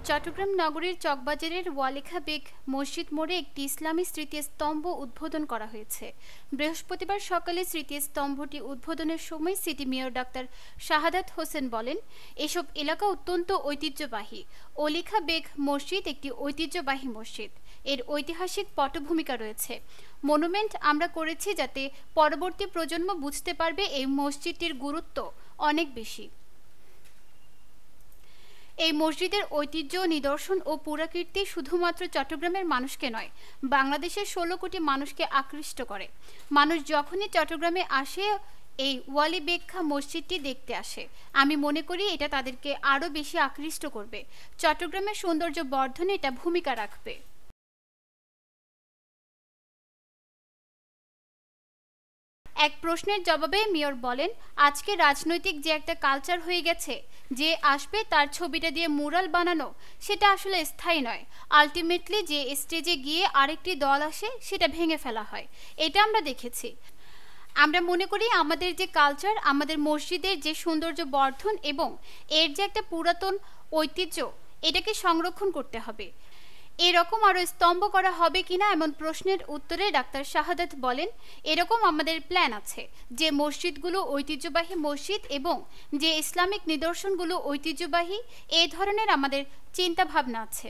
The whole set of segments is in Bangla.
চট্টগ্রাম নগরীর চকবাজারের ওয়ালিখা বেগ মসজিদ মোড়ে একটি ইসলামী স্মৃতিস্তম্ভ উদ্বোধন করা হয়েছে। বৃহস্পতিবার সকালে স্মৃতিস্তম্ভটি উদ্বোধনের সময় city mayor doctor Shahadat Hossain বলেন, এসব এলাকা অত্যন্ত ঐতিহ্যবাহী। ওয়ালিখা বেগ মসজিদ একটি ঐতিহ্যবাহী মসজিদ। এর ঐতিহাসিক পটভূমিকা রয়েছে। মনুমেন্ট আমরা করেছি যাতে পরবর্তী প্রজন্ম বুঝতে পারবে এই মসজিদটির গুরুত্ব অনেক বেশি। এই মসজিদের ঐতিহ্য, নিদর্শন ও পুরাকীর্তি শুধুমাত্র চট্টগ্রামের মানুষকে নয়, বাংলাদেশের 16 কোটি মানুষকে আকৃষ্ট করে। মানুষ যখনই চট্টগ্রামে আসে এই ওয়ালি বেগ মসজিদটি দেখতে আসে। আমি মনে করি এটা তাদেরকে আরও বেশি আকৃষ্ট করবে। চট্টগ্রামের সৌন্দর্য বর্ধনে এটা ভূমিকা রাখবে। এক প্রশ্নের জবাবে মেয়র বলেন, আজকে রাজনৈতিক যে একটা কালচার হয়ে গেছে, যে আসবে তার ছবিটা দিয়ে মুরাল বানানো, সেটা আসলে স্থায়ী নয়। আলটিমেটলি যে স্টেজে গিয়ে আরেকটি দল আসে সেটা ভেঙে ফেলা হয়। এটা আমরা দেখেছি। আমরা মনে করি আমাদের যে কালচার, আমাদের মসজিদের যে সৌন্দর্য বর্ধন এবং এর যে একটা পুরাতন ঐতিহ্য, এটাকে সংরক্ষণ করতে হবে। এরকম আরও স্তম্ভ করা হবে কিনা এমন প্রশ্নের উত্তরে ডাক্তার শাহাদাত বলেন, এরকম আমাদের প্ল্যান আছে যে মসজিদগুলো ঐতিহ্যবাহী মসজিদ এবং যে ইসলামিক নিদর্শনগুলো ঐতিহ্যবাহী, এই ধরনের আমাদের চিন্তা ভাবনা আছে।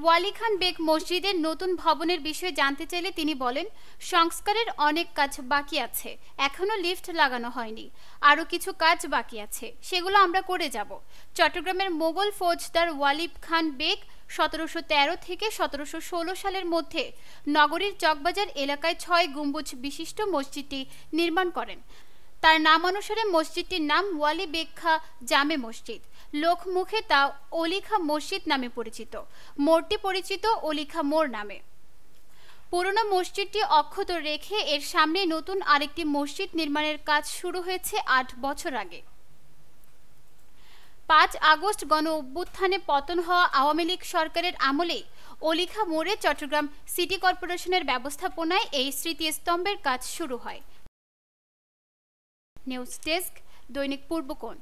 ওয়ালিখা বেগ মসজিদের নতুন ভবনের বিষয়ে জানতে চাইলে তিনি বলেন, সংস্কারের অনেক কাজ বাকি আছে, এখনো লিফট লাগানো হয়নি, আরও কিছু কাজ বাকি আছে, সেগুলো আমরা করে যাব। চট্টগ্রামের মোগল ফৌজদার ওয়ালিখা বেগ 1713 থেকে 1716 সালের মধ্যে নগরীর চকবাজার এলাকায় 6 গম্বুজ বিশিষ্ট মসজিদটি নির্মাণ করেন। তার নামানুসারে মসজিদটির নাম ওয়ালি বেগ জামে মসজিদ। লোকমুখে তা ওলিখা মসজিদ নামে পরিচিত। মোড়টি পরিচিত ওলিখা মোড় নামে। পুরনো মসজিদটি অক্ষত রেখে এর সামনে নতুন আরেকটি মসজিদ নির্মাণের কাজ শুরু হয়েছে 8 বছর আগে। 5 আগস্ট গণ অভ্যুত্থানে পতন হওয়া আওয়ামী লীগ সরকারের আমলেই ওলিখা মোড়ে চট্টগ্রাম সিটি কর্পোরেশনের ব্যবস্থাপনায় এই স্মৃতিস্তম্ভের কাজ শুরু হয়। নিউজ ডেস্ক, দৈনিক পূর্বকোণ।